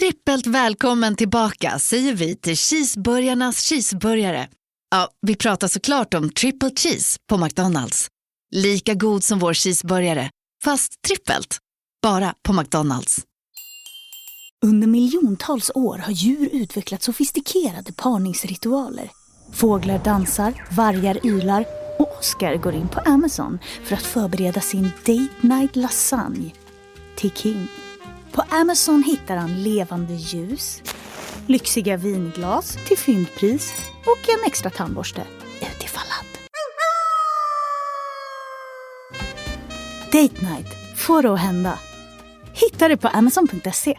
Trippelt välkommen tillbaka säger vi till cheeseburgarnas cheeseburgare. Ja, vi pratar såklart om triple cheese på McDonald's. Lika god som vår cheeseburgare, fast trippelt. Bara på McDonald's. Under miljontals år har djur utvecklat sofistikerade parningsritualer. Fåglar dansar, vargar ylar och Oscar går in på Amazon för att förbereda sin date night lasagne till King. På Amazon hittar han levande ljus, lyxiga vinglas till fyndpris och en extra tandborste utifall att. Date night får det att hända. Hitta det på amazon.se.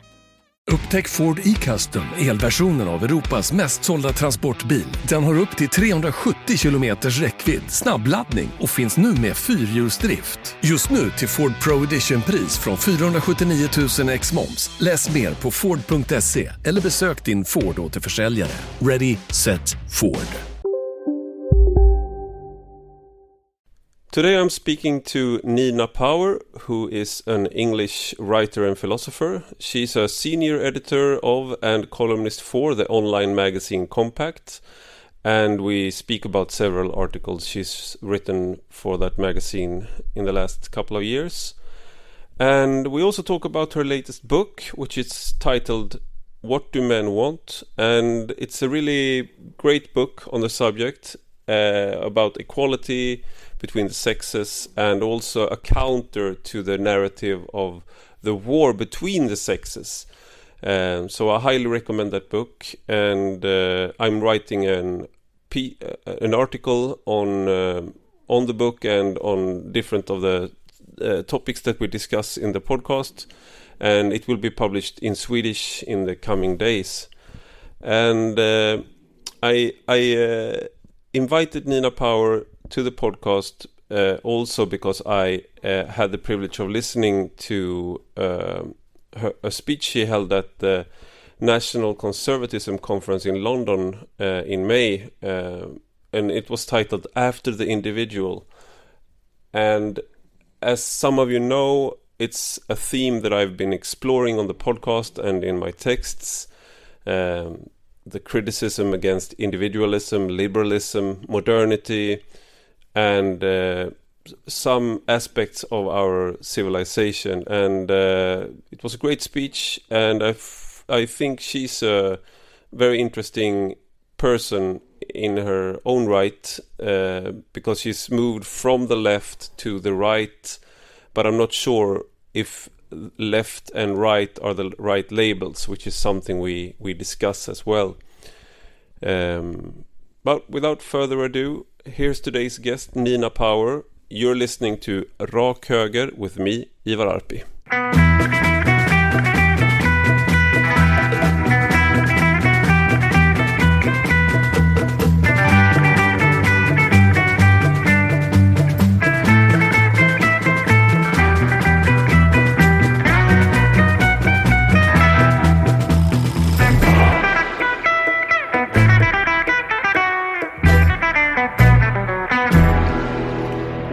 Upptäck Ford e-Custom, elversionen av Europas mest sålda transportbil. Den har upp till 370 kilometers räckvidd, snabbladdning och finns nu med fyrhjulsdrift. Just nu till Ford Pro Edition-pris från 479 000 ex-moms. Läs mer på Ford.se eller besök din Ford-återförsäljare. Ready, set, Ford. Today I'm speaking to Nina Power, who is an English writer and philosopher. She's a senior editor of and columnist for the online magazine Compact, and we speak about several articles she's written for that magazine in the last couple of years. And we also talk about her latest book, which is titled What Do Men Want? And it's a really great book on the subject about equality between the sexes, and also a counter to the narrative of the war between the sexes. So I highly recommend that book, and I'm writing an article on the book and on different of the topics that we discuss in the podcast, and it will be published in Swedish in the coming days. And I invited Nina Power to the podcast also because I had the privilege of listening to a speech she held at the National Conservatism Conference in London in May, and it was titled After the Individual. And as some of you know, it's a theme that I've been exploring on the podcast and in my texts. The criticism against individualism, liberalism, modernity, and some aspects of our civilization. And it was a great speech, and I think she's a very interesting person in her own right, because she's moved from the left to the right, but I'm not sure if left and right are the right labels, which is something we discuss as well. But without further ado, here's today's guest, Nina Power. You're listening to Rak Höger with me, Ivar Arpi.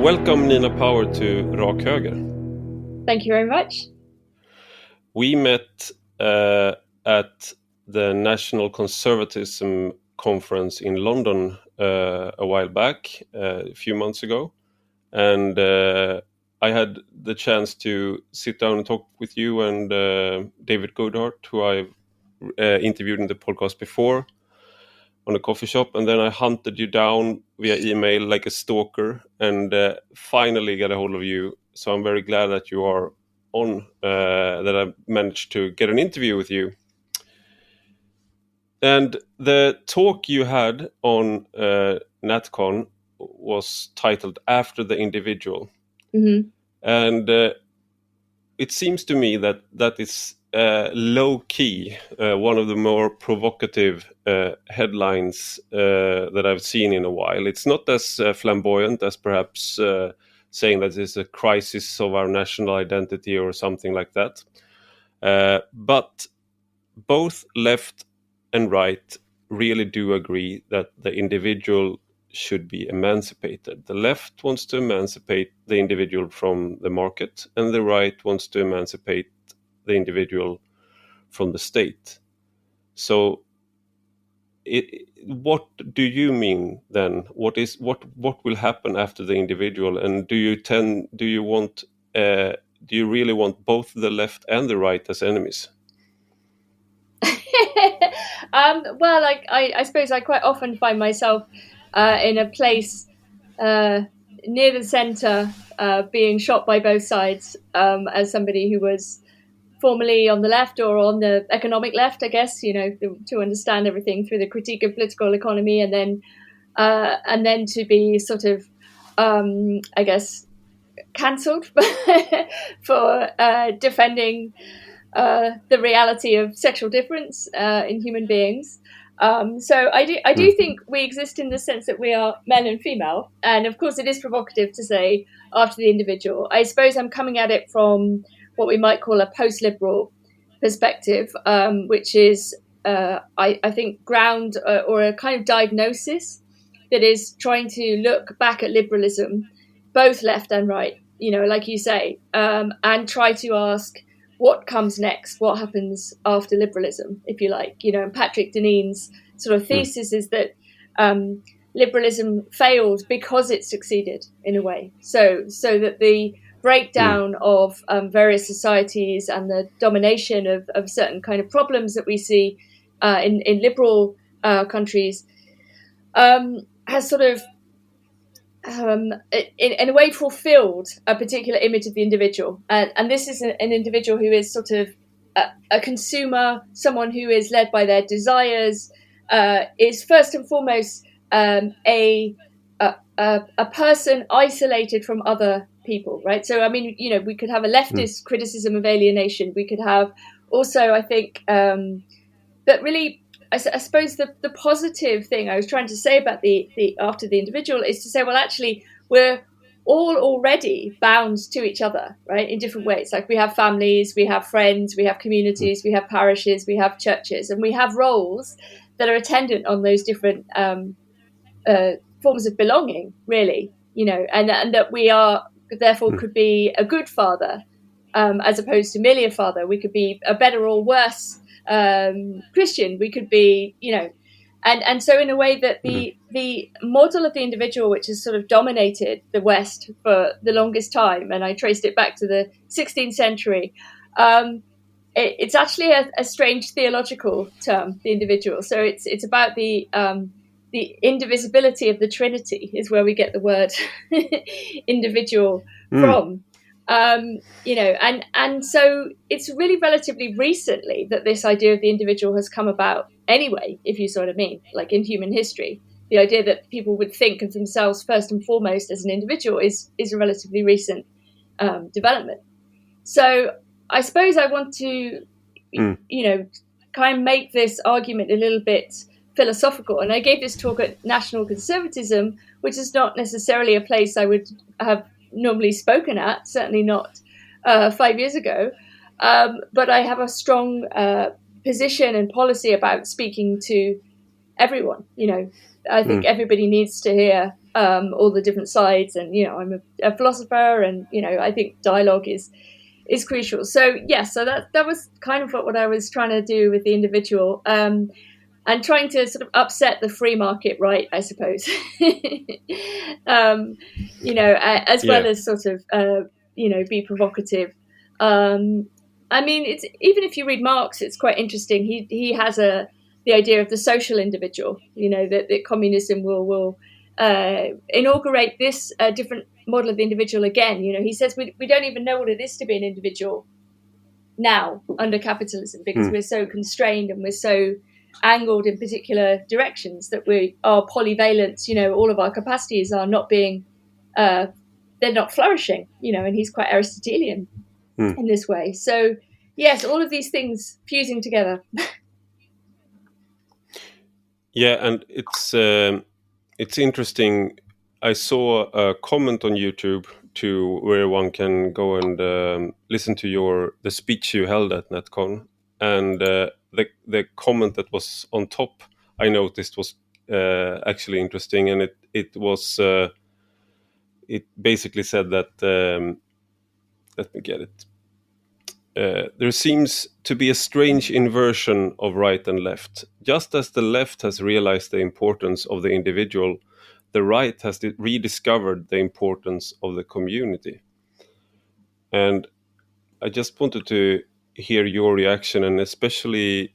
Welcome, Nina Power, to Rak Höger. Thank you very much. We met at the National Conservatism Conference in London a while back, a few months ago. And I had the chance to sit down and talk with you and David Goodhart, who I've interviewed in the podcast before, on a coffee shop, and then I hunted you down via email like a stalker, and finally got a hold of you. So I'm very glad that you are on, that I managed to get an interview with you. And the talk you had on NatCon was titled After the Individual. Mm-hmm. And it seems to me that is low-key one of the more provocative headlines that I've seen in a while. It's not as flamboyant as perhaps saying that it's a crisis of our national identity or something like that. But both left and right really do agree that the individual should be emancipated. The left wants to emancipate the individual from the market, and the right wants to emancipate the individual from the state. So what do you mean then? What will happen after the individual? And do you really want both the left and the right as enemies? Well, I suppose I quite often find myself in a place near the centre, being shot by both sides, as somebody who was formerly on the left or on the economic left, I guess, to understand everything through the critique of political economy, and then to be sort of, I guess, cancelled for defending the reality of sexual difference in human beings. So I do think we exist in the sense that we are men and female, and of course it is provocative to say after the individual. I suppose I'm coming at it from what we might call a post-liberal perspective, which is, I think, ground or a kind of diagnosis that is trying to look back at liberalism, both left and right, like you say, and try to ask what comes next, what happens after liberalism, if you like. And Patrick Deneen's sort of thesis is that liberalism failed because it succeeded in a way. So that the breakdown of various societies and the domination of certain kind of problems that we see in liberal countries has sort of, in a way, fulfilled a particular image of the individual. And this is an individual who is sort of a consumer, someone who is led by their desires, is first and foremost a person isolated from other people, right? So, I mean, we could have a leftist criticism of alienation. We could have also, I think, but really, I suppose the positive thing I was trying to say about the after the individual is to say, well, actually, we're all already bound to each other, right, in different ways. Like we have families, we have friends, we have communities, we have parishes, we have churches, and we have roles that are attendant on those different forms of belonging, really, and that we are therefore could be a good father as opposed to merely a father. We could be a better or worse Christian. We could be, and so in a way that the model of the individual, which has sort of dominated the West for the longest time, and I traced it back to the 16th century, it's actually a strange theological term, the individual. So it's about the indivisibility of the Trinity is where we get the word individual from. And so it's really relatively recently that this idea of the individual has come about anyway, if you see what I mean, like in human history. The idea that people would think of themselves first and foremost as an individual is a relatively recent development. So I suppose I want to, kind of make this argument a little bit philosophical. And I gave this talk at National Conservatism, which is not necessarily a place I would have normally spoken at, certainly not 5 years ago. But I have a strong position and policy about speaking to everyone. I think everybody needs to hear all the different sides. And, I'm a philosopher, and, I think dialogue is crucial. So, so that was kind of what I was trying to do with the individual. And trying to sort of upset the free market right, I suppose, as well as sort of, be provocative. I mean, it's even if you read Marx, it's quite interesting. He has the idea of the social individual, that communism will inaugurate this different model of the individual again. He says we don't even know what it is to be an individual now under capitalism, because we're so constrained and we're so angled in particular directions that we are polyvalent. All of our capacities are not being they're not flourishing, and he's quite Aristotelian in this way. So yes, all of these things fusing together. And it's interesting. I saw a comment on YouTube where one can go and listen to the speech you held at NetCon, and the comment that was on top, I noticed, was actually interesting, and it was it basically said that let me get it. there seems to be a strange inversion of right and left. Just as the left has realized the importance of the individual, the right has rediscovered the importance of the community. And I just wanted to hear your reaction, and especially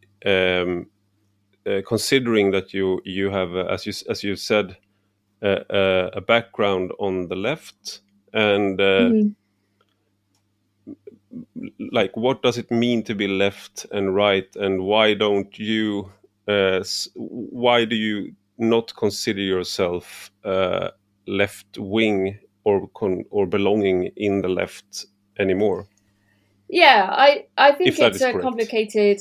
considering that you have, as you said, a background on the left, and like, what does it mean to be left and right, and why do you not consider yourself left wing or belonging in the left anymore? Yeah, I think it's a correct. complicated.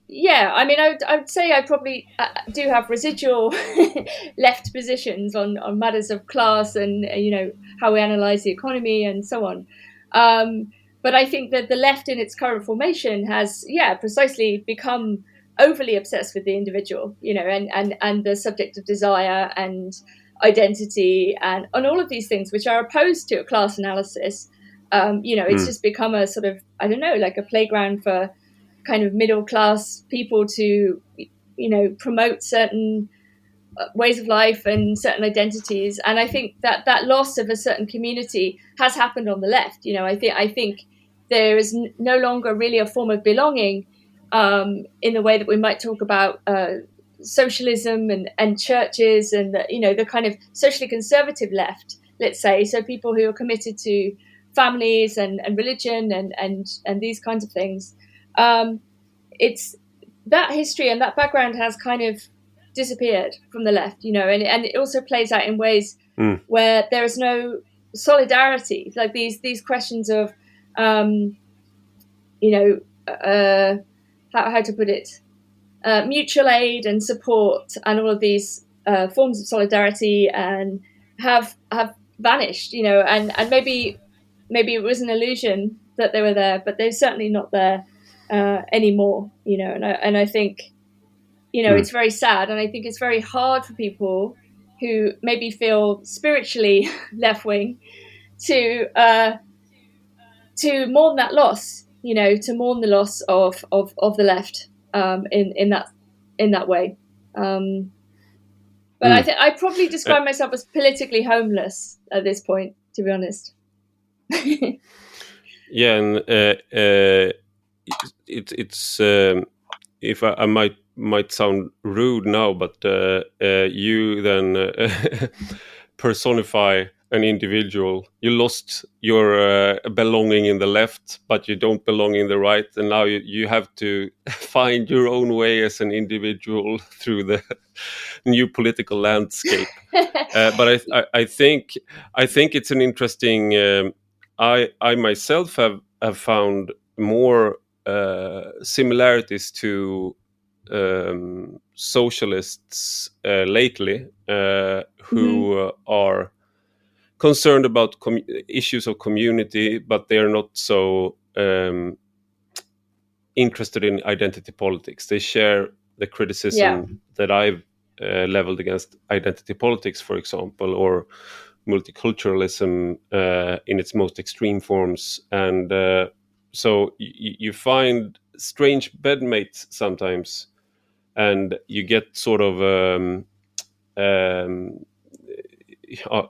Yeah, I mean, I would say I probably do have residual left positions on matters of class and how we analyse the economy and so on. But I think that the left in its current formation has, precisely become overly obsessed with the individual, and the subject of desire and identity and all of these things, which are opposed to a class analysis. It's just become a sort of, I don't know, like a playground for kind of middle class people to, promote certain ways of life and certain identities. And I think that loss of a certain community has happened on the left. I think there is no longer really a form of belonging in the way that we might talk about socialism and churches and the kind of socially conservative left, let's say. So people who are committed to families and religion and these kinds of things. It's that history and that background has kind of disappeared from the left, and it also plays out in ways where there is no solidarity, like these questions of how to put it, mutual aid and support and all of these forms of solidarity and have vanished, and maybe it was an illusion that they were there, but they're certainly not there anymore, and I think it's very sad, and I think it's very hard for people who maybe feel spiritually left wing to mourn that loss, to mourn the loss of the left in that way. But I probably describe myself as politically homeless at this point, to be honest. Yeah, and it's if I might sound rude now, but you then personify an individual. You lost your belonging in the left, but you don't belong in the right, and now you have to find your own way as an individual through the new political landscape. But I think it's an interesting. I myself have found more similarities to socialists lately who are concerned about issues of community, but they are not so interested in identity politics. They share the criticism that I've leveled against identity politics, for example, or multiculturalism in its most extreme forms. And so you find strange bedmates sometimes, and you get sort of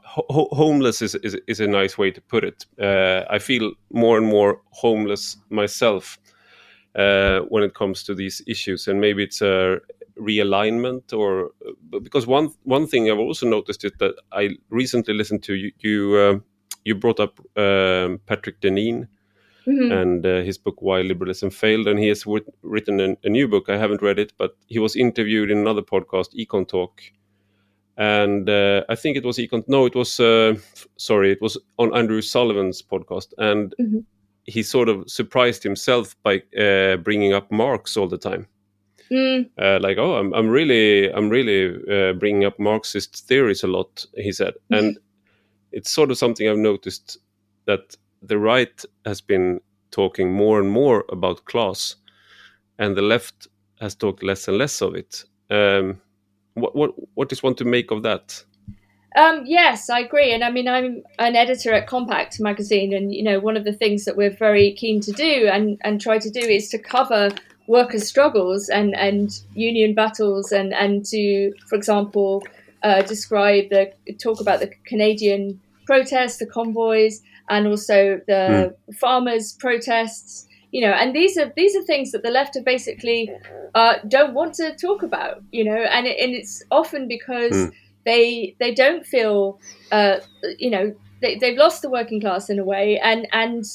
homeless is a nice way to put it. I feel more and more homeless myself when it comes to these issues, and maybe it's a realignment, or because one thing I've also noticed is that I recently listened to you brought up Patrick Deneen and his book Why Liberalism Failed, and he has written a new book. I haven't read it, but he was interviewed in another podcast, Econ Talk, and I think it was it was on Andrew Sullivan's podcast, and he sort of surprised himself by bringing up Marx all the time. Like, I'm really bringing up Marxist theories a lot, he said. And it's sort of something I've noticed, that the right has been talking more and more about class, and the left has talked less and less of it. What is one to make of that? Yes, I agree. And I mean, I'm an editor at Compact magazine, and one of the things that we're very keen to do and try to do is to cover workers' struggles and union battles, and to, for example, talk about the Canadian protests, the convoys, and also the farmers' protests. And these are things that the left have basically don't want to talk about. And it's often because they don't feel they've lost the working class in a way, and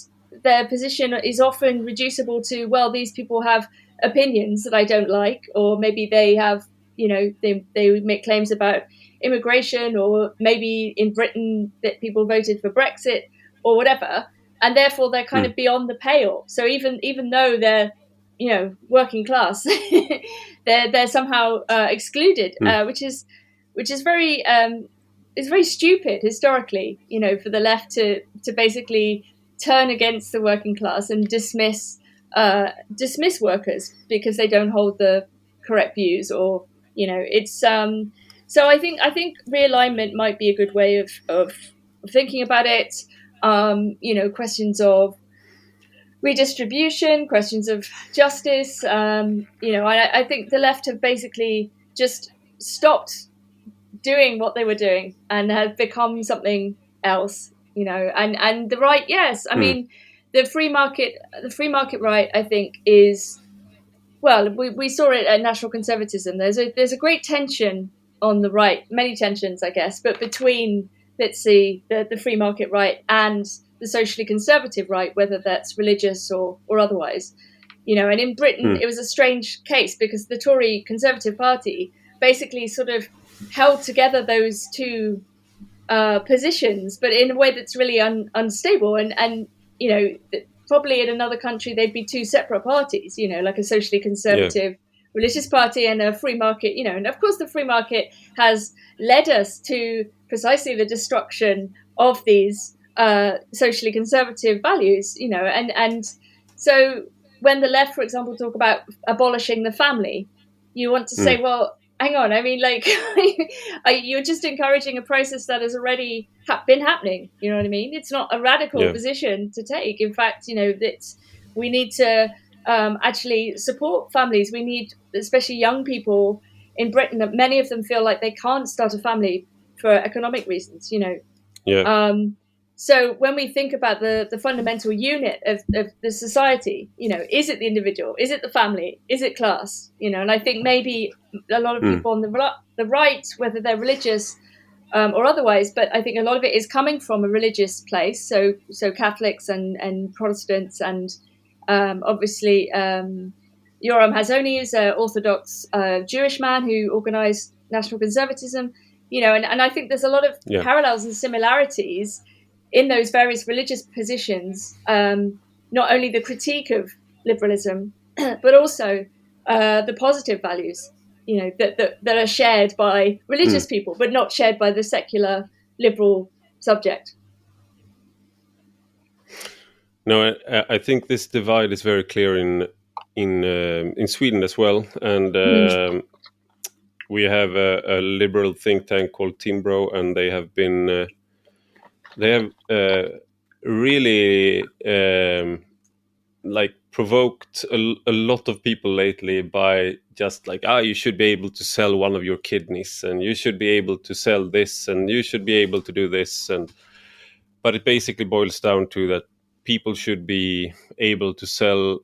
their position is often reducible to, well, these people have opinions that I don't like, or maybe they have they make claims about immigration, or maybe in Britain that people voted for Brexit or whatever, and therefore they're kind of beyond the pale. So even though they're working class, they're somehow excluded, which is very is very stupid historically, for the left to basically turn against the working class and dismiss workers because they don't hold the correct views, or it's so I think realignment might be a good way of thinking about it. Questions of redistribution, questions of justice. I think the left have basically just stopped doing what they were doing and have become something else. And the right, yes, I mean, the free market right, I think, is, well, we saw it at National Conservatism. There's a great tension on the right, many tensions, I guess, but between, let's see, the free market right and the socially conservative right, whether that's religious or otherwise. And in Britain, it was a strange case because the Tory Conservative Party basically sort of held together those two positions, but in a way that's really unstable. And probably in another country, they'd be two separate parties, like a socially conservative religious party and a free market, and of course the free market has led us to precisely the destruction of these socially conservative values, and so when the left, for example, talk about abolishing the family, you want to say, well, hang on, I mean, like, you're just encouraging a process that has already been happening. You know what I mean? It's not a radical position to take. In fact, that we need to actually support families. We need, especially young people in Britain, that many of them feel like they can't start a family for economic reasons, So when we think about the fundamental unit of the society, is it the individual? Is it the family? Is it class? And I think maybe a lot of people on the right, whether they're religious or otherwise, but I think a lot of it is coming from a religious place. So Catholics and Protestants, and obviously Yoram Hazony is an Orthodox Jewish man who organized National Conservatism, and I think there's a lot of parallels and similarities in those various religious positions, not only the critique of liberalism, but also the positive values, that are shared by religious people, but not shared by the secular liberal subject. No, I think this divide is very clear in Sweden as well, and we have a liberal think tank called Timbro, and they have been really like provoked a lot of people lately by just like, you should be able to sell one of your kidneys, and you should be able to sell this, and you should be able to do this, but it basically boils down to that people should be able to sell.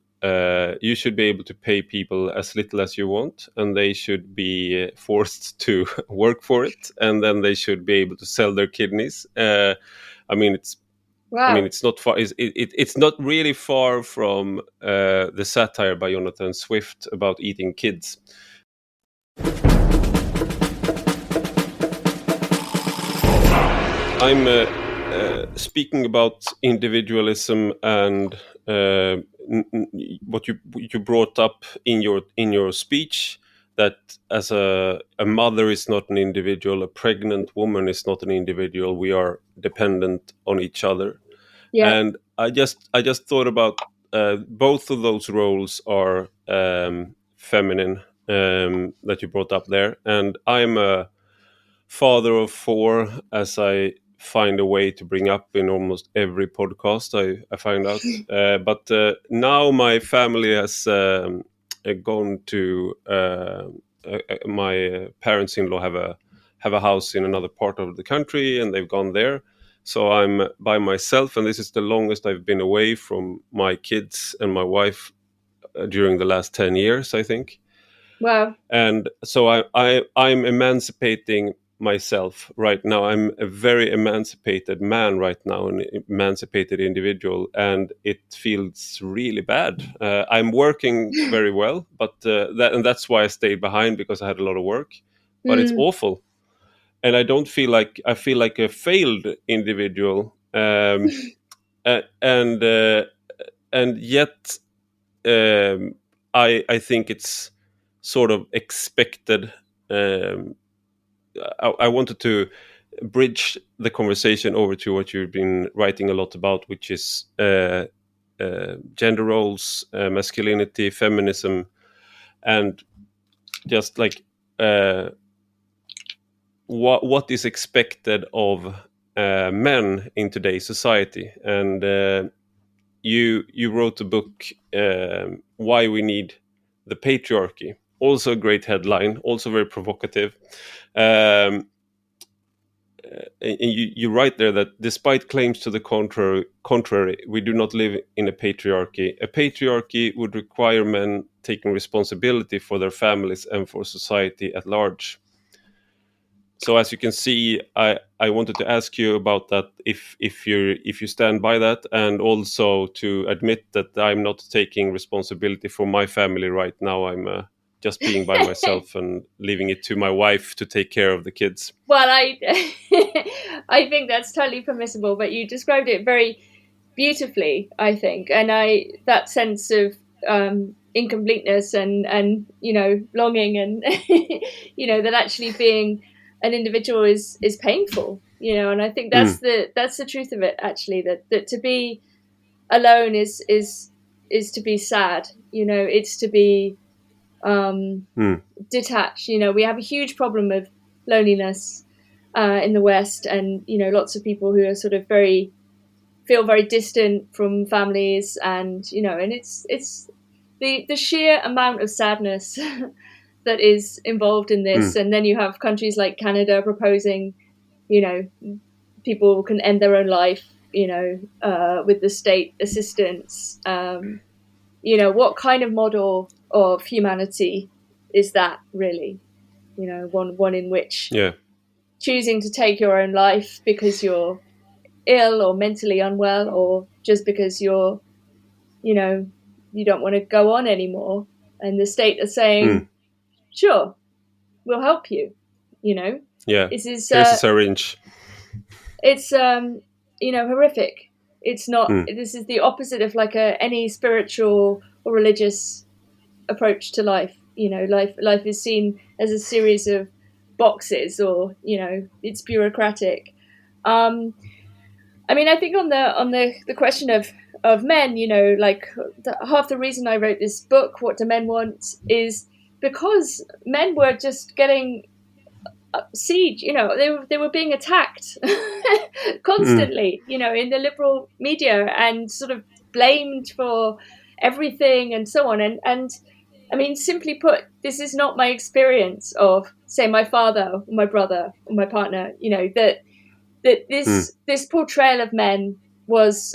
You should be able to pay people as little as you want, and they should be forced to work for it, and then they should be able to sell their kidneys. I mean, it's not far. It's not really far from the satire by Jonathan Swift about eating kids. I'm speaking about individualism and what you brought up in your speech, that as a mother is not an individual, a pregnant woman is not an individual. We are dependent on each other. Yeah. And I just thought about both of those roles are feminine, that you brought up there. And I'm a father of 4, as I find a way to bring up in almost every podcast I find out. But now my family has gone to my parents-in-law have a house in another part of the country, and they've gone there. So I'm by myself, and this is the longest I've been away from my kids and my wife during the last 10 years, I think. Wow. And so I'm emancipating myself right now. I'm a very emancipated man right now, an emancipated individual, and it feels really bad. I'm working very well, but that's why I stayed behind, because I had a lot of work. But it's awful, and I don't feel like I feel like a failed individual, and yet I think it's sort of expected. I wanted to bridge the conversation over to what you've been writing a lot about, which is gender roles, masculinity, feminism, and just like what is expected of men in today's society. And you wrote a book, Why We Need the Patriarchy. Also a great headline, also very provocative. And you write there that despite claims to the contrary, we do not live in a patriarchy. A patriarchy would require men taking responsibility for their families and for society at large. So as you can see, I wanted to ask you about that, if you stand by that, and also to admit that I'm not taking responsibility for my family right now. I'm just being by myself and leaving it to my wife to take care of the kids. Well, I think that's totally permissible, but you described it very beautifully, I think, and that sense of incompleteness and longing, and that actually being an individual is painful, and I think that's the truth of it, actually, that to be alone is to be sad, it's to be detached. We have a huge problem of loneliness in the West, and lots of people who are sort of feel very distant from families, and and it's the sheer amount of sadness that is involved in this. And then you have countries like Canada proposing, people can end their own life, with the state assistance. What kind of model of humanity is that, really? One in which choosing to take your own life because you're ill or mentally unwell, or just because you don't want to go on anymore, and the state is saying, sure, we'll help you. This is here's a syringe. It's horrific. It's not. This is the opposite of like any spiritual or religious approach to life. Life is seen as a series of boxes, or it's bureaucratic. I think on the question of men, half the reason I wrote this book, What Do Men Want, is because men were just getting siege. They were being attacked constantly, in the liberal media, and sort of blamed for everything and so on. And simply put, this is not my experience of, say, my father or my brother or my partner, that this portrayal of men was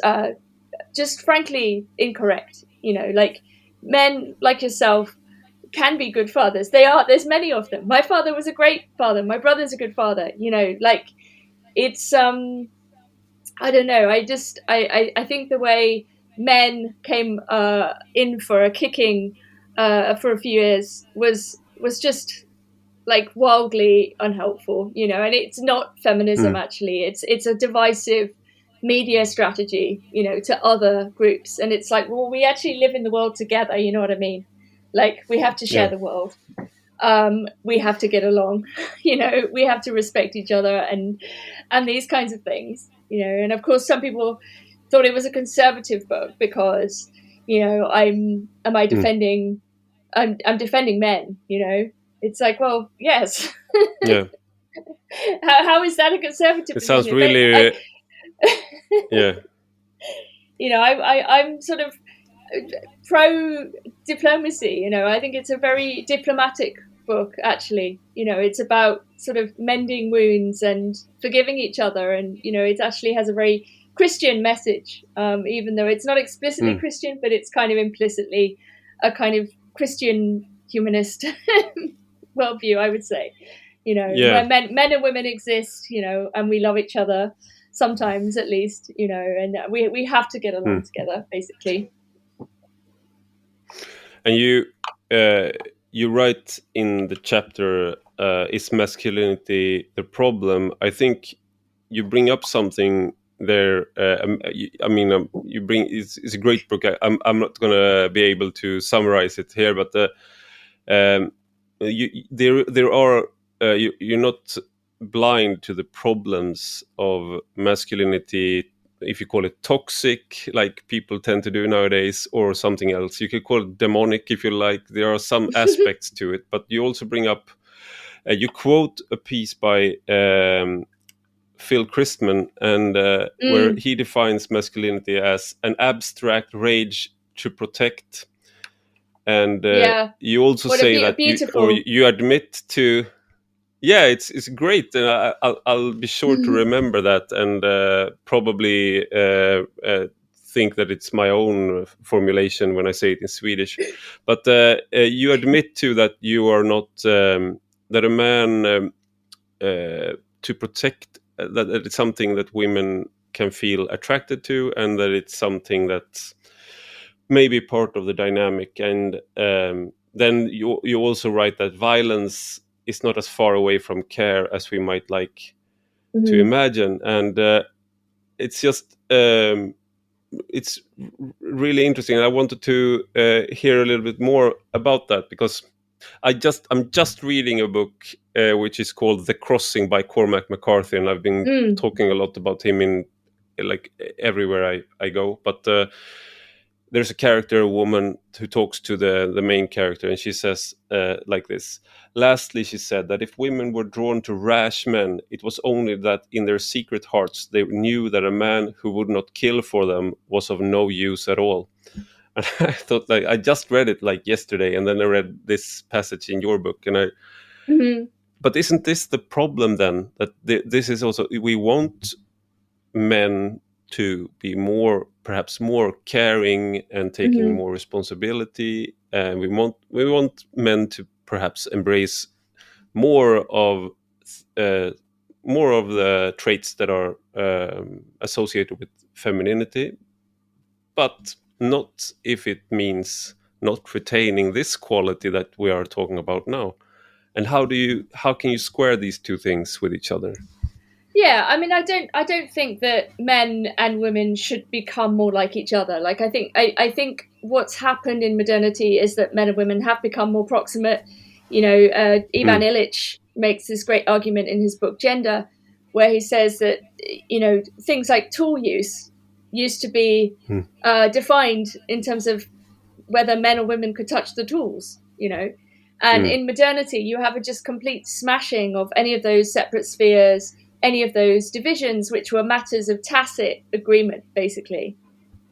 just frankly incorrect. Men like yourself can be good fathers. There's many of them. My father was a great father. My brother's a good father. It's I don't know. I think the way men came in for a kicking for a few years was just like wildly unhelpful, and it's not feminism. Actually, it's a divisive media strategy, to other groups, and it's like, well, we actually live in the world together, you know what I mean? Like, we have to share the world. We have to get along, we have to respect each other, and these kinds of things, and of course some people thought it was a conservative book because, I'm defending men, it's like, well, yes. How is that a conservative? It sounds position? really, yeah. You know, I'm sort of pro diplomacy. You know, I think it's a very diplomatic book. Actually, you know, it's about sort of mending wounds and forgiving each other, and you know, it actually has a very Christian message, even though it's not explicitly Christian, but it's kind of implicitly a kind of Christian humanist worldview, I would say. You know, where men and women exist, you know, and we love each other sometimes, at least, you know, and we have to get along together, basically. And you write in the chapter, "Is masculinity the problem?" I think you bring up something there. You bring it's a great book. I'm not gonna be able to summarize it here, but there are you're not blind to the problems of masculinity, if you call it toxic, like people tend to do nowadays, or something else. You could call it demonic if you like. There are some aspects to it, but you also bring up, you quote a piece by Phil Christman, and where he defines masculinity as an abstract rage to protect. And you also say that you admit to, it's great, and I'll be sure to remember that, and probably think that it's my own formulation when I say it in Swedish. But you admit to that you are not that a man to protect, that it's something that women can feel attracted to, and that it's something that's maybe part of the dynamic. And then you also write that violence is not as far away from care as we might like to imagine. And it's just it's really interesting. I wanted to hear a little bit more about that, because I'm just reading a book which is called The Crossing by Cormac McCarthy, and I've been talking a lot about him in like everywhere I go. But there's a character, a woman, who talks to the main character, and she says like this: "Lastly, she said that if women were drawn to rash men, it was only that in their secret hearts they knew that a man who would not kill for them was of no use at all." And I thought, like, I just read it like yesterday, and then I read this passage in your book, and but isn't this the problem then? That this is also, we want men to be perhaps more caring and taking more responsibility, and we want men to perhaps embrace more of the traits that are associated with femininity, but not if it means not retaining this quality that we are talking about now. And how can you square these two things with each other? Yeah, I mean, I don't think that men and women should become more like each other. Like, I think what's happened in modernity is that men and women have become more proximate. You know, Ivan Illich makes this great argument in his book Gender, where he says that, you know, things like tool use used to be defined in terms of whether men or women could touch the tools, you know. And in modernity, you have a just complete smashing of any of those separate spheres, any of those divisions, which were matters of tacit agreement, basically,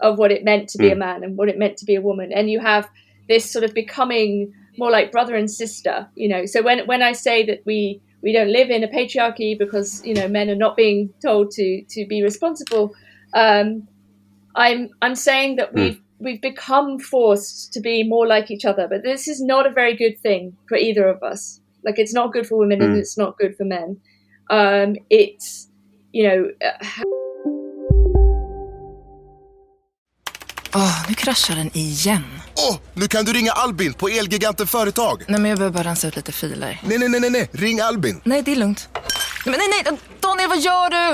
of what it meant to be a man and what it meant to be a woman. And you have this sort of becoming more like brother and sister, you know. So when I say that we don't live in a patriarchy because, you know, men are not being told to be responsible, I'm saying that we've become forced to be more like each other. But this is not a very good thing for either of us. Like, it's not good for women and it's not good for men. It's, you know... Nu kraschar den igen. Nu kan du ringa Albin på Elgiganten Företag. Nej, men jag behöver bara rensa ut lite filer. Nej. Ring Albin. Nej, det är lugnt. Nej. Daniel, vad gör du?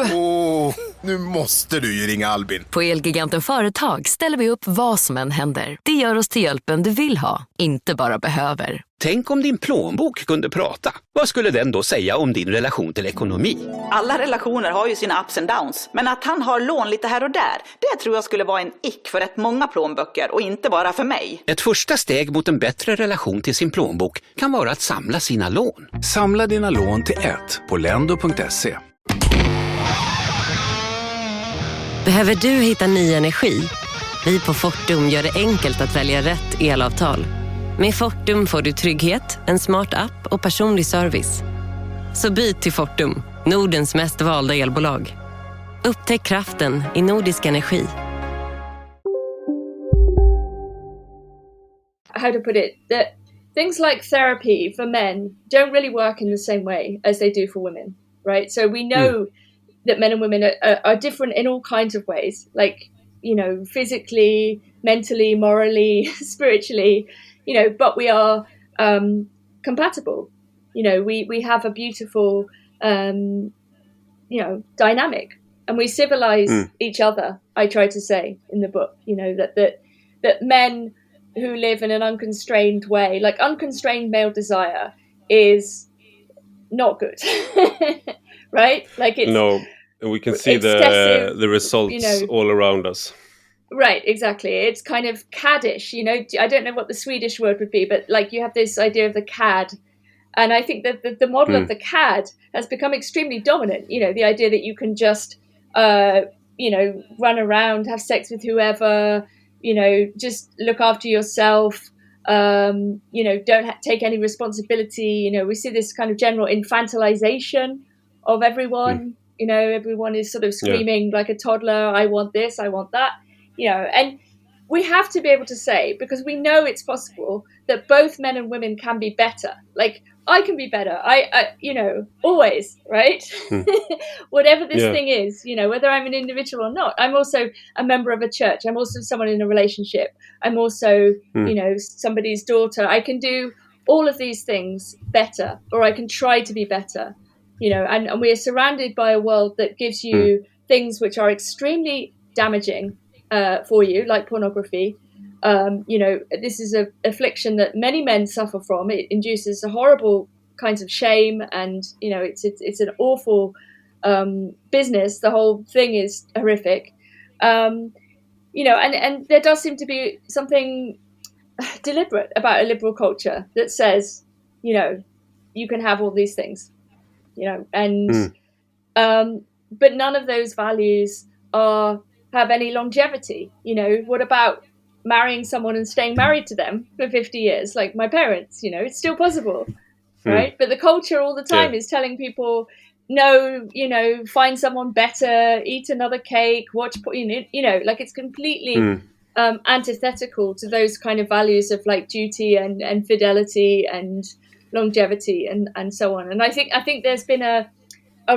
Nu måste du ju ringa Albin. På Elgiganten Företag ställer vi upp vad som än händer. Det gör oss till hjälpen du vill ha, inte bara behöver. Tänk om din plånbok kunde prata. Vad skulle den då säga om din relation till ekonomi? Alla relationer har ju sina ups and downs. Men att han har lån lite här och där, det tror jag skulle vara en ick för rätt många plånböcker och inte bara för mig. Ett första steg mot en bättre relation till sin plånbok kan vara att samla sina lån. Samla dina lån till ett på lendo.se. Behöver du hitta ny energi? Vi på Fortum gör det enkelt att välja rätt elavtal. Med Fortum får du trygghet, en smart app och personlig service. Så byt till Fortum, Nordens mest valda elbolag. Upptäck kraften i nordisk energi. How to put it? That things like therapy for men don't really work in the same way as they do for women, right? So we know that men and women are different in all kinds of ways, like, physically, mentally, morally, spiritually, but we are compatible. We have a beautiful, dynamic, and we civilize each other. I try to say in the book, that men who live in an unconstrained way, like unconstrained male desire, is not good, right? Like it's no, we can see the results all around us. Right, exactly. It's kind of caddish, I don't know what the Swedish word would be, but like you have this idea of the cad. And I think that the model of the cad has become extremely dominant. The idea that you can just, run around, have sex with whoever, just look after yourself, don't take any responsibility. We see this kind of general infantilization of everyone. Everyone is sort of screaming like a toddler, I want this, I want that. And we have to be able to say, because we know it's possible, that both men and women can be better. Like, I can be better. I always, right? Whatever this thing is, whether I'm an individual or not. I'm also a member of a church. I'm also someone in a relationship. I'm also, somebody's daughter. I can do all of these things better, or I can try to be better, and we are surrounded by a world that gives you things which are extremely damaging for you, like pornography. This is an affliction that many men suffer from. It induces a horrible kinds of shame, and it's an awful business. The whole thing is horrific, and there does seem to be something deliberate about a liberal culture that says, you can have all these things, but none of those values have any longevity. What about marrying someone and staying married to them for 50 years, like my parents? It's still possible, right? But the culture all the time is telling people, no, find someone better, eat another cake, watch, like it's completely antithetical to those kind of values of like duty and fidelity and longevity and so on. And I think there's been a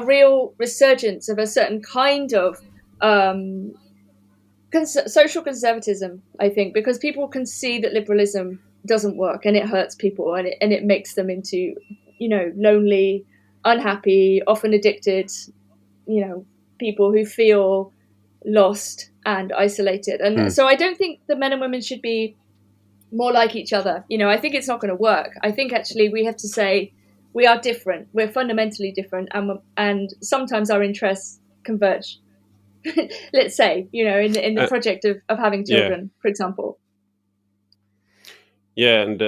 real resurgence of a certain kind of social conservatism, I think, because people can see that liberalism doesn't work and it hurts people and it makes them into, lonely, unhappy, often addicted, people who feel lost and isolated. And so I don't think the men and women should be more like each other. I think it's not going to work. I think actually we have to say we are different. We're fundamentally different, and sometimes our interests converge. Let's say, in the project of having children, for example. Yeah, and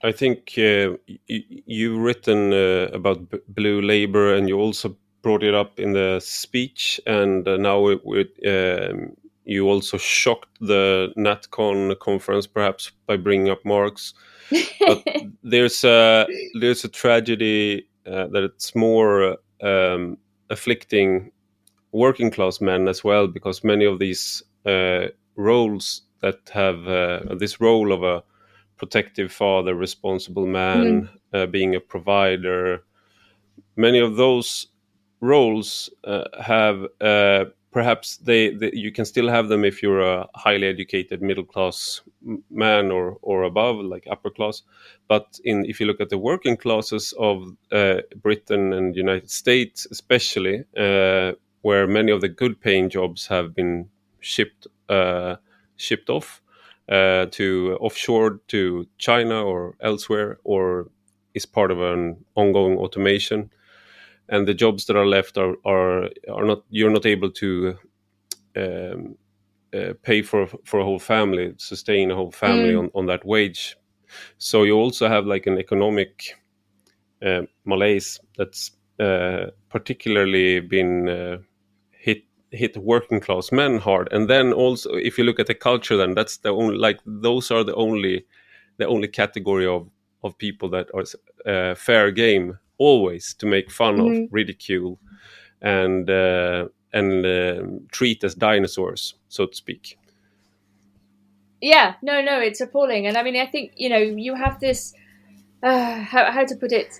I think you've written about blue labor, and you also brought it up in the speech, and now you also shocked the NatCon conference, perhaps by bringing up Marx. But there's a tragedy that it's more afflicting working class men as well, because many of these roles that have this role of a protective father, responsible man, being a provider, many of those roles have perhaps you can still have them if you're a highly educated middle class man or above, like upper class. But if you look at the working classes of Britain and United States especially, where many of the good paying jobs have been shipped off, to offshore to China or elsewhere, or is part of an ongoing automation. And the jobs that are left are not, you're not able to pay for a whole family, sustain a whole family on that wage. So you also have like an economic malaise that's particularly been hit working class men hard. And then also, if you look at the culture, then that's the only, like, those are the only category of people that are fair game always to make fun of, ridicule, and treat as dinosaurs, so to speak. Yeah, no, it's appalling. And I mean, I think, you have this, how to put it,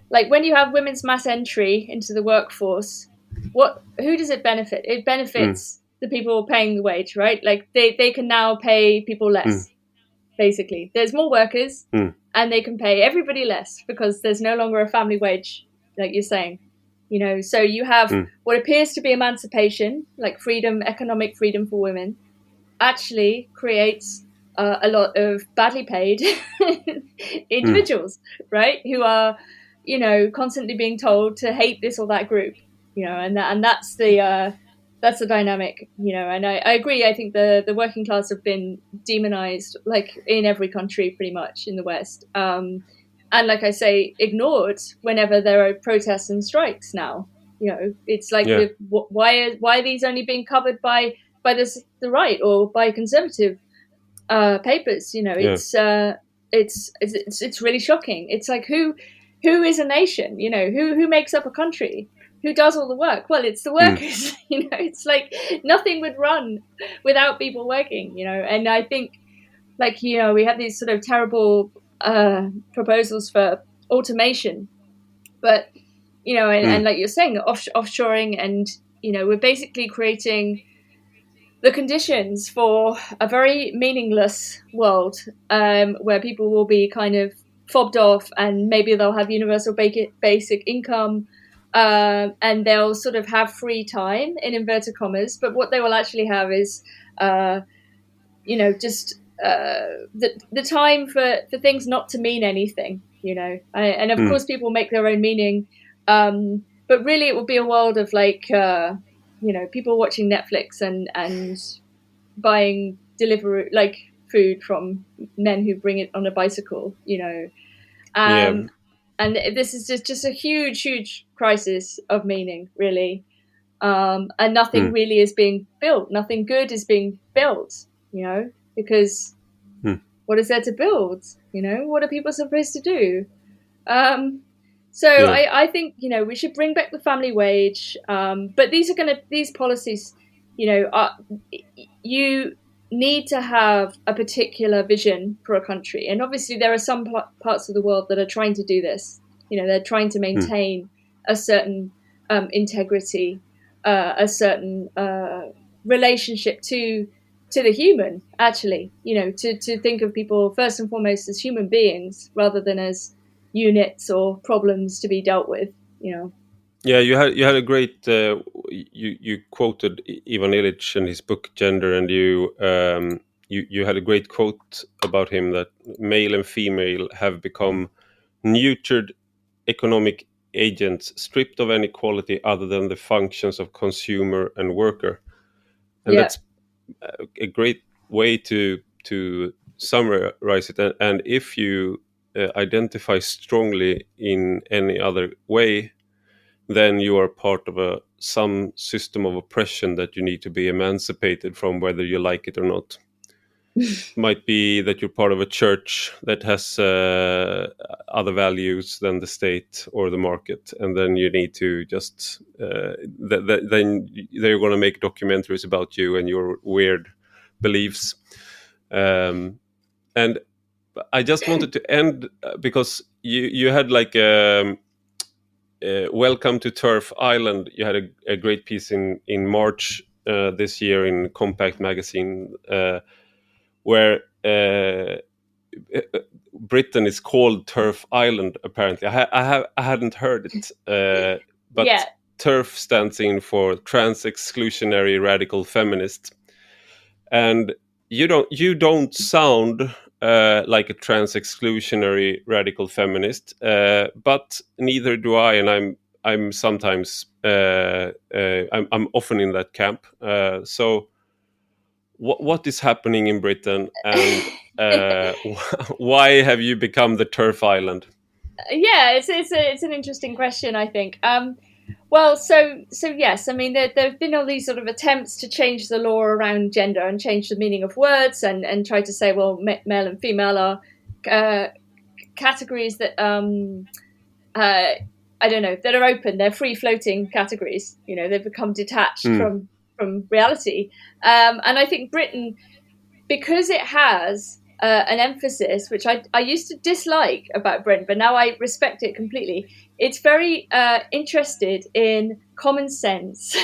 like when you have women's mass entry into the workforce, who does it benefit? It benefits the people paying the wage, right? Like they can now pay people less, basically. There's more workers and they can pay everybody less because there's no longer a family wage, like you're saying. So you have what appears to be emancipation, like freedom, economic freedom for women, actually creates a lot of badly paid individuals, right? Who are, constantly being told to hate this or that group, and that's the dynamic, and I agree. I think the working class have been demonized, like in every country pretty much in the West. And like I say, ignored whenever there are protests and strikes now. It's like, why are these only being covered by the right or by conservative papers? It's really shocking. It's like, who is a nation? Who makes up a country? Who does all the work? Well, it's the workers. It's like nothing would run without people working. And I think, like, we have these sort of terrible proposals for automation, but and like you're saying, offshoring, and we're basically creating the conditions for a very meaningless world, where people will be kind of fobbed off, and maybe they'll have universal basic income, and they'll sort of have free time in inverted commas, but what they will actually have is just the time for things not to mean anything, and of course people make their own meaning, but really it will be a world of like people watching Netflix and buying delivery, like food from men who bring it on a bicycle, and this is just a huge crisis of meaning, really, and nothing really is being built, nothing good is being built, because what is there to build? What are people supposed to do? I think, we should bring back the family wage. But these policies, you need to have a particular vision for a country. And obviously there are some parts of the world that are trying to do this. They're trying to maintain a certain integrity, a certain relationship to the human, actually, to think of people first and foremost as human beings rather than as units or problems to be dealt with. Yeah, you had a great you quoted Ivan Illich in his book Gender, and you had a great quote about him, that male and female have become neutered economic agents, stripped of any quality other than the functions of consumer and worker. And that's a great way to summarize it. And if you identify strongly in any other way, then you are part of some system of oppression that you need to be emancipated from, whether you like it or not. Might be that you're part of a church that has other values than the state or the market, and then you need to just then they're going to make documentaries about you and your weird beliefs. And I just wanted to end because you had like Welcome to Turf Island. You had a great piece in March this year in Compact magazine, where Britain is called Turf Island. Apparently, I hadn't heard it, but TERF stands in for trans exclusionary radical feminist, and you don't sound like a trans exclusionary radical feminist, but neither do I, and I'm sometimes I'm often in that camp. So what is happening in Britain, and why have you become the TERF island? Yeah, it's an interesting question, I think. Well, so yes, I mean there have been all these sort of attempts to change the law around gender and change the meaning of words and try to say, well, male and female are categories that I don't know, that are open. They're free floating categories. You know, they've become detached from reality. And I think Britain, because it has an emphasis, which I used to dislike about Britain, but now I respect it completely. It's very interested in common sense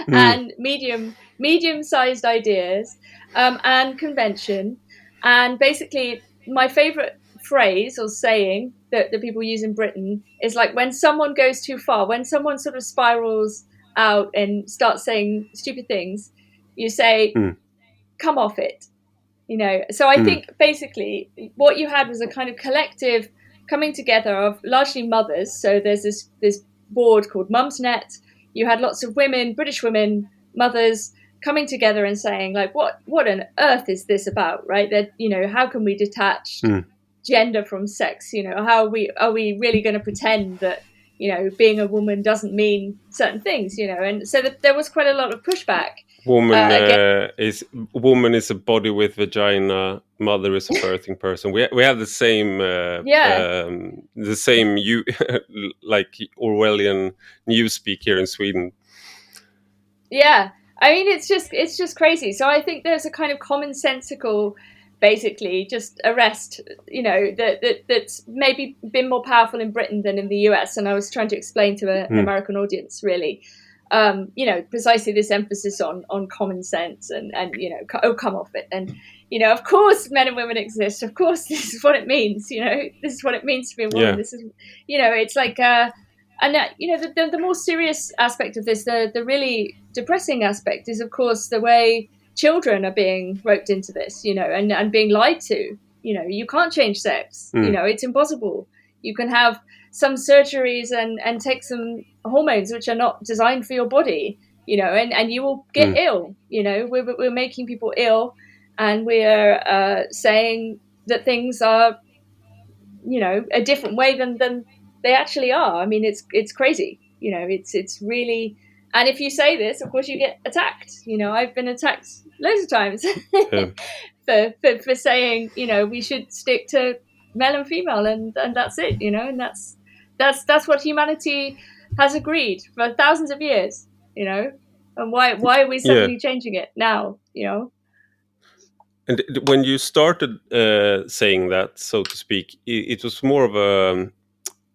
and medium-sized ideas and convention. And basically, my favorite phrase or saying that people use in Britain is like, when someone goes too far, when someone sort of spirals out and starts saying stupid things, you say, come off it. You know, so I think basically what you had was a kind of collective coming together of largely mothers. So there's this board called Mumsnet. You had lots of women, British women, mothers coming together and saying, like, what on earth is this about, right? That, you know, how can we detach gender from sex? You know, how are we really going to pretend that, you know, being a woman doesn't mean certain things, you know? And so there was quite a lot of pushback. Woman is a body with vagina. Mother is a birthing person. We have the same like Orwellian newspeak here in Sweden. Yeah, I mean it's just crazy. So I think there's a kind of commonsensical, basically just arrest, you know, that's maybe been more powerful in Britain than in the US. And I was trying to explain to an American audience, really. You know, precisely this emphasis on common sense and you know, come off it. And, you know, of course, men and women exist. Of course, this is what it means. You know, this is what it means to be a woman. Yeah. This is, you know, it's like, you know, the more serious aspect of this, the really depressing aspect is, of course, the way children are being roped into this, you know, and being lied to. You know, you can't change sex. You know, it's impossible. You can have some surgeries and take some hormones which are not designed for your body, you know, and you will get ill. You know, we're making people ill, and we're saying that things are, you know, a different way than they actually are. I mean, it's crazy. You know, it's really. And if you say this, of course, you get attacked. You know, I've been attacked loads of times for saying, you know, we should stick to male and female, and that's it. You know, and that's what humanity has agreed for thousands of years. You know, and why are we suddenly changing it now? You know. And when you started saying that, so to speak, it was more of a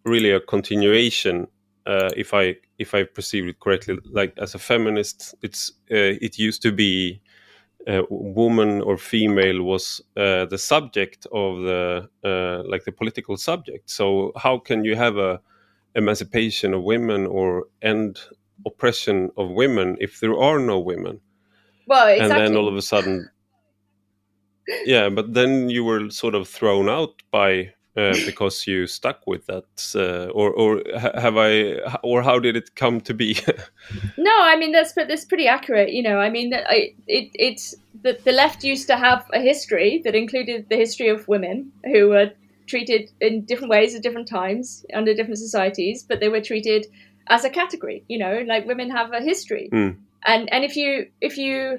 really a continuation. If I perceived it correctly, like as a feminist, it used to be woman or female was the subject of the like the political subject. So how can you have a emancipation of women or end oppression of women if there are no women? Well, exactly. And then all of a sudden, but then you were sort of thrown out by. Because you stuck with that, or how did it come to be? No, I mean that's pretty accurate. You know, I mean it's the left used to have a history that included the history of women who were treated in different ways at different times under different societies, but they were treated as a category. You know, like women have a history, and if you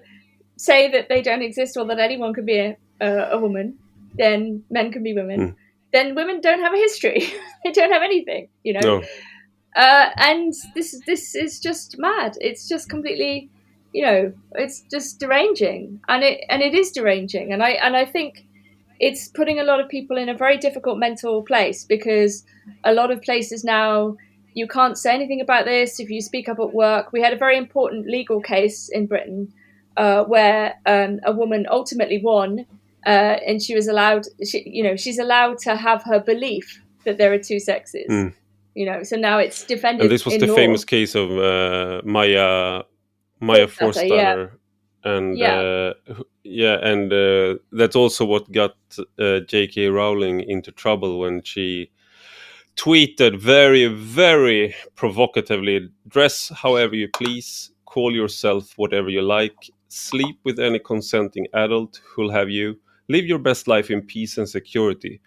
say that they don't exist or that anyone can be a woman, then men can be women. Then women don't have a history. They don't have anything, you know. No. And this is just mad. It's just completely, you know, it's just deranging, and it is deranging. And I think it's putting a lot of people in a very difficult mental place, because a lot of places now you can't say anything about this if you speak up at work. We had a very important legal case in Britain where a woman ultimately won. And she was allowed, she's allowed to have her belief that there are two sexes, you know, so now it's defended. And this was the law. Famous case of Maya Forstater. and that's also what got J.K. Rowling into trouble when she tweeted very, very provocatively, "Dress however you please, call yourself whatever you like, sleep with any consenting adult who'll have you, live your best life in peace and security,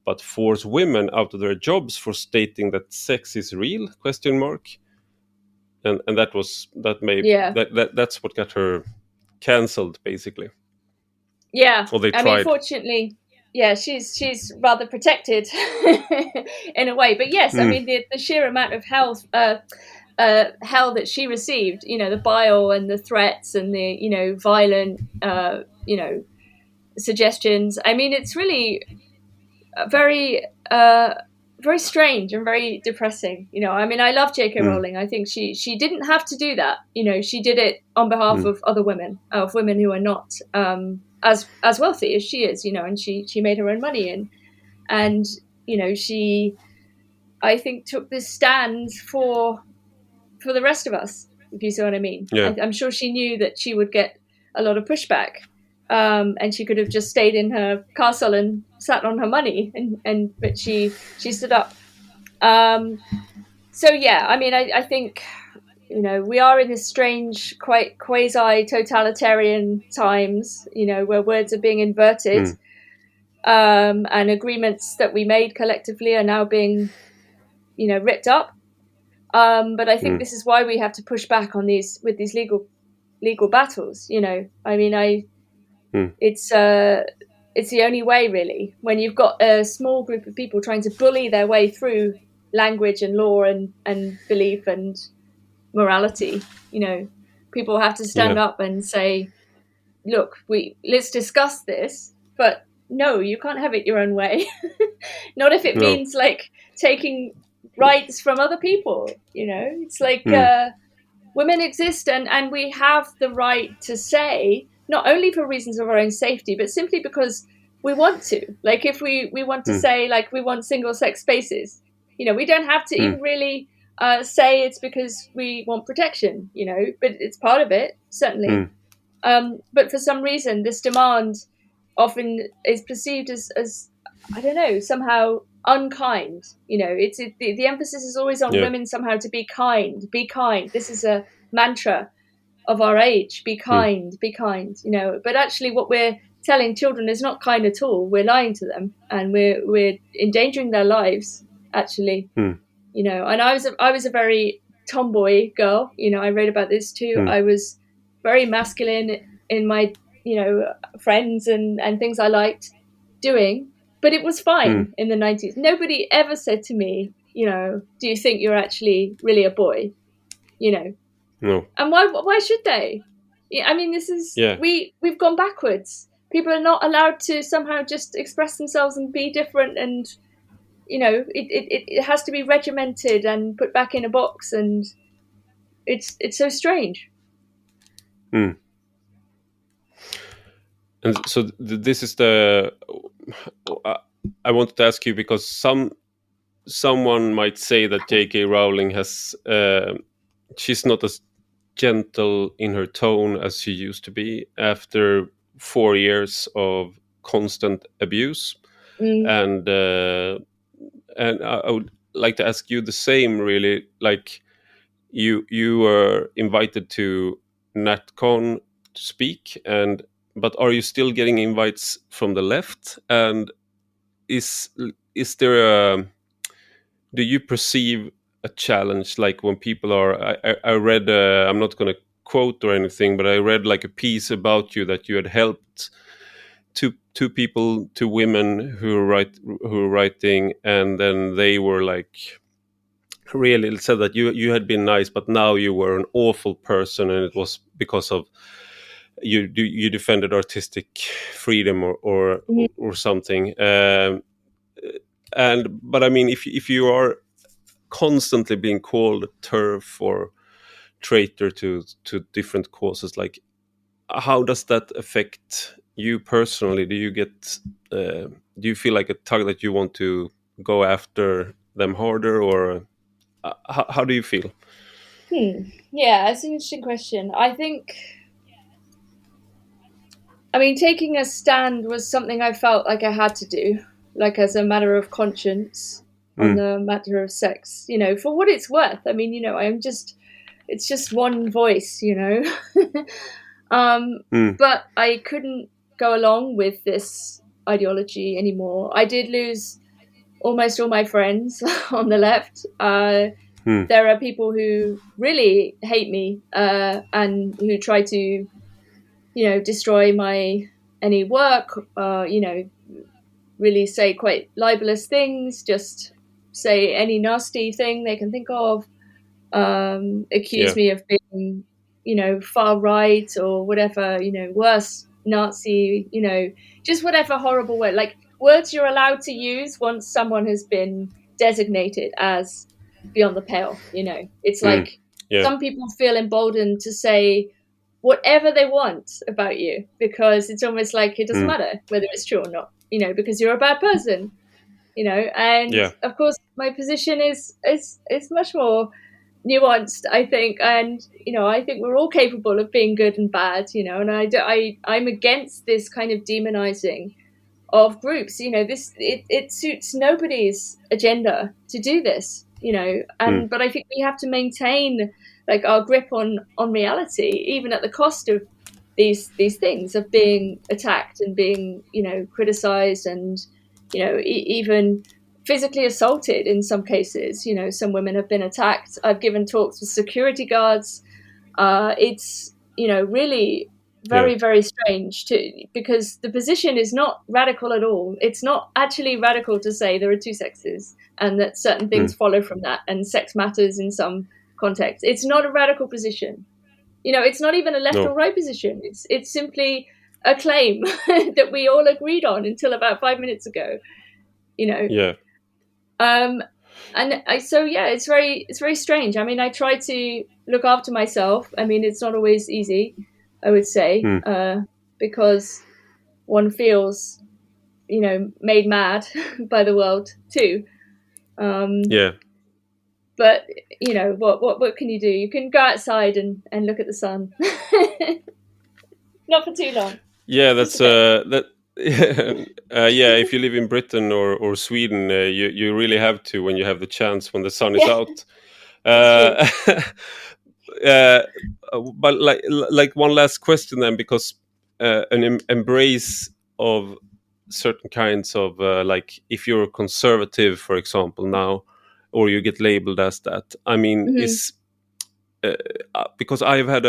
but force women out of their jobs for stating that sex is real?" And that's what got her cancelled, basically. Yeah, Or they I mean, tried. fortunately, yeah, she's rather protected in a way. But yes, I mean, the sheer amount of hell that she received, the bile and the threats and the violent suggestions. I mean, it's really very very strange and very depressing. I mean, I love J.K. Rowling. I think she didn't have to do that. She did it on behalf of other women, of women who are not as wealthy as she is. And she made her own money, and she, I think, took this stand for the rest of us, if you see what I mean. Yeah. I'm sure she knew that she would get a lot of pushback, and she could have just stayed in her castle and sat on her money, but she stood up. So yeah, I mean, I think we are in this strange, quite quasi-totalitarian times, where words are being inverted, and agreements that we made collectively are now being ripped up. But I think this is why we have to push back on these legal battles. I mean, it's the only way, really, when you've got a small group of people trying to bully their way through language and law and belief and morality. People have to stand up and say, look, let's discuss this, but no, you can't have it your own way. Not if it means like taking rights from other people. It's like women exist, and we have the right to say, not only for reasons of our own safety, but simply because we want to. Like, if we want to say, like, we want single sex spaces, we don't have to even really say it's because we want protection, but it's part of it, certainly. But for some reason, this demand often is perceived as I don't know, somehow unkind. It's the emphasis is always on women somehow to be kind. Be kind. This is a mantra of our age. Be kind. Be kind. But actually, what we're telling children is not kind at all. We're lying to them, and we're endangering their lives. Actually, and I was a very tomboy girl. I read about this too. I was very masculine in my friends and things I liked doing. But it was fine in the 90s. Nobody ever said to me, do you think you're actually really a boy? No. And why should they? I mean, this is we've gone backwards. People are not allowed to somehow just express themselves and be different, and it has to be regimented and put back in a box, and it's so strange. And so this is I wanted to ask you, because someone might say that J.K. Rowling she's not as gentle in her tone as she used to be after 4 years of constant abuse. And I would like to ask you the same, really. Like, you were invited to NatCon to speak, but are you still getting invites from the left? And is there do you perceive a challenge, like when people are? I read, I'm not going to quote or anything, but I read like a piece about you that you had helped two women who were writing, and then they were like, really said that you had been nice, but now you were an awful person, and it was because of you defended artistic freedom or something. But I mean, if you are constantly being called TERF or traitor to different causes, like, how does that affect you personally? Do you get do you feel like a tug that you want to go after them harder, or how do you feel? Yeah, it's an interesting question. I think I mean, taking a stand was something I felt like I had to do, like as a matter of conscience on the matter of sex, you know, for what it's worth. I mean, you know, it's just one voice, you know. But I couldn't go along with this ideology anymore. I did lose almost all my friends on the left. There are people who really hate me and who try to, you know, destroy any work, you know, really say quite libelous things, just say any nasty thing they can think of, accuse me of being, you know, far right or whatever, you know, worse, Nazi, you know, just whatever horrible word, like words you're allowed to use once someone has been designated as beyond the pale, you know. It's like some people feel emboldened to say whatever they want about you because it's almost like it doesn't matter whether it's true or not, you know, because you're a bad person, you know. And of course my position is much more nuanced, I think, and you know, I think we're all capable of being good and bad, you know, and I'm against this kind of demonizing of groups, you know. It suits nobody's agenda to do this, you know, and but I think we have to maintain like our grip on reality, even at the cost of these things of being attacked and being, you know, criticized and, you know, even physically assaulted in some cases. You know, some women have been attacked. I've given talks with security guards. It's, you know, really very strange because the position is not radical at all. It's not actually radical to say there are two sexes and that certain things follow from that and sex matters in some context. It's not a radical position. You know, it's not even a left or right position. It's simply a claim that we all agreed on until about 5 minutes ago, you know. It's very strange. I mean, I try to look after myself. I mean, it's not always easy, I would say, because one feels, you know, made mad by the world too. But you know, what can you do? You can go outside and look at the sun. Not for too long. Yeah, that's that. If you live in Britain or Sweden, you really have to when you have the chance when the sun is out. But like one last question then, because an embrace of certain kinds of like if you're a conservative, for example, now, or you get labeled as that. I mean, is because I've had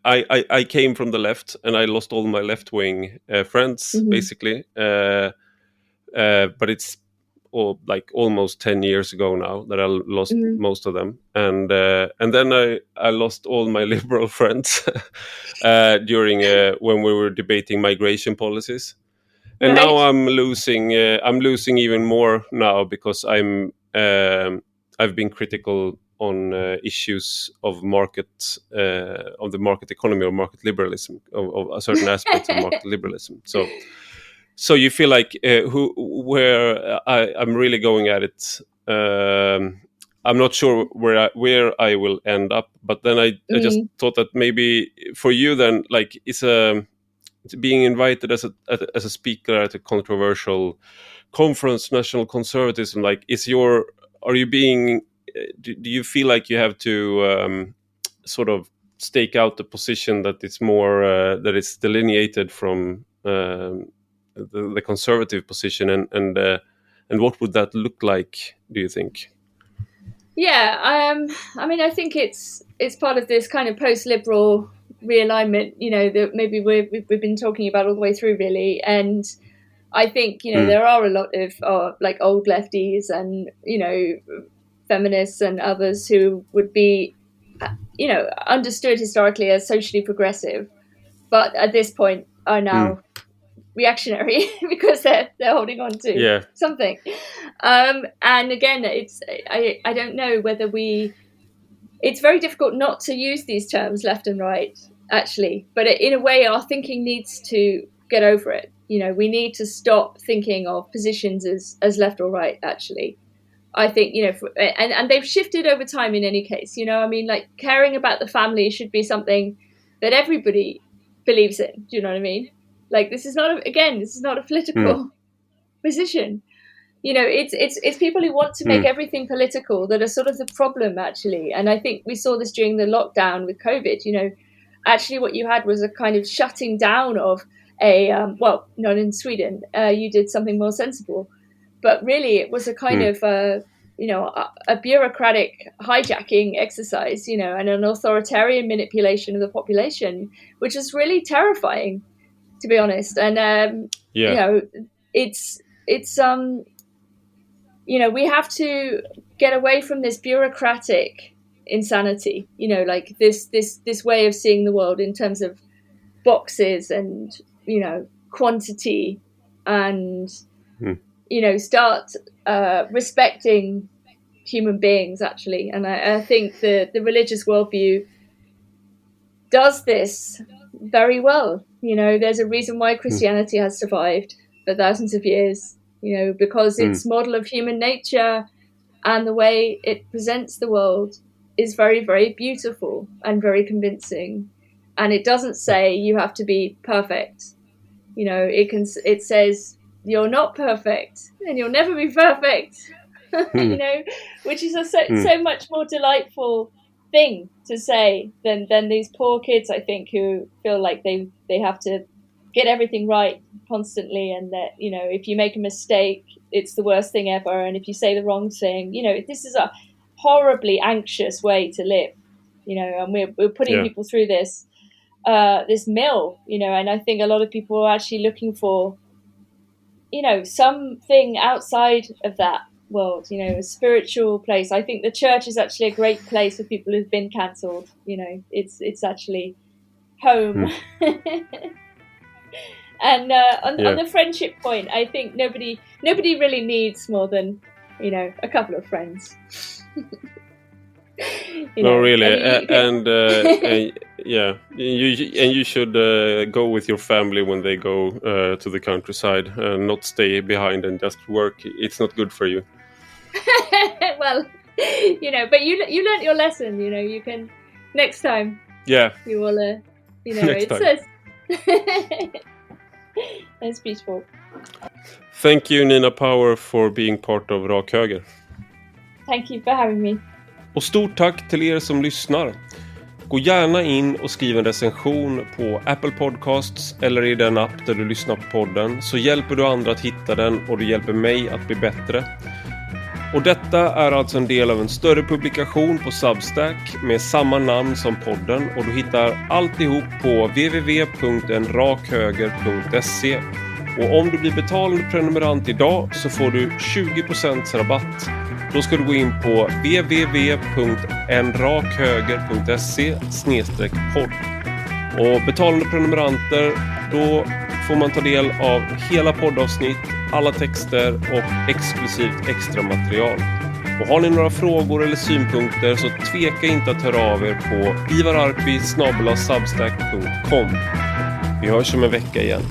I came from the left and I lost all my left wing friends basically, but it's like almost 10 years ago now that I lost most of them, and then I lost all my liberal friends during when we were debating migration policies, and now I'm losing even more now because I've been critical on issues of of the market economy or market liberalism, of certain aspects of market liberalism. So you feel like where I'm really going at it. I'm not sure where I will end up, but then I just thought that maybe for you then, like, it's being invited as a speaker at a controversial conference, national conservatism. Like, are you being? Do you feel like you have to sort of stake out the position that it's more that it's delineated from the conservative position, and what would that look like, do you think? I mean, I think it's part of this kind of post-liberal realignment, you know, that maybe we've been talking about all the way through, really. And I think, you know, there are a lot of like old lefties and, you know, feminists and others who would be, you know, understood historically as socially progressive, but at this point are now reactionary because they're holding on to something. And again, I don't know whether it's very difficult not to use these terms left and right, actually, but in a way our thinking needs to get over it. You know, we need to stop thinking of positions as left or right, actually. I think, you know, and they've shifted over time in any case, you know. I mean, like, caring about the family should be something that everybody believes in. Do you know what I mean? Like, this is not a political position. You know, it's people who want to make everything political that are sort of the problem, actually. And I think we saw this during the lockdown with COVID. You know, actually what you had was a kind of shutting down of well, not in Sweden. You did something more sensible. But really, it was a kind of, a bureaucratic hijacking exercise, you know, and an authoritarian manipulation of the population, which is really terrifying, to be honest. And, you know, it's you know, we have to get away from this bureaucratic insanity, you know, like this way of seeing the world in terms of boxes and, you know, quantity and, you know, start respecting human beings, actually. And I think the religious worldview does this very well. You know, there's a reason why Christianity has survived for thousands of years, you know, because its model of human nature and the way it presents the world is very, very beautiful and very convincing. And it doesn't say you have to be perfect. You know, it says you're not perfect and you'll never be perfect, you know, which is so much more delightful thing to say than these poor kids, I think, who feel like they have to get everything right constantly, and that, you know, if you make a mistake, it's the worst thing ever, and if you say the wrong thing, you know, this is a horribly anxious way to live, you know, and we're putting people through this mill, you know, and I think a lot of people are actually looking for, you know, something outside of that world, you know, a spiritual place. I think the church is actually a great place for people who've been cancelled, you know, it's actually home. And on the friendship point, I think nobody really needs more than, you know, a couple of friends. No, really, and you should go with your family when they go to the countryside, and not stay behind and just work. It's not good for you. Well, you know, but you learned your lesson. You know, you can next time. Yeah. You will. You know, next it time. says. That's beautiful. Thank you, Nina Power, for being part of Rak Höger. Thank you for having me. Och stort tack till er som lyssnar. Gå gärna in och skriv en recension på Apple Podcasts eller i den app där du lyssnar på podden, så hjälper du andra att hitta den och du hjälper mig att bli bättre. Och detta är alltså en del av en större publikation på Substack med samma namn som podden, och du hittar alltihop på www.enrakhöger.se. Och om du blir betalande prenumerant idag så får du 20% rabatt. Då ska du gå in på www.enrakhöger.se/podd. Och betalande prenumeranter, då får man ta del av hela poddavsnitt, alla texter och exklusivt extra material. Och har ni några frågor eller synpunkter så tveka inte att höra av er på ivararpi@substack.com. Vi hörs om en vecka igen.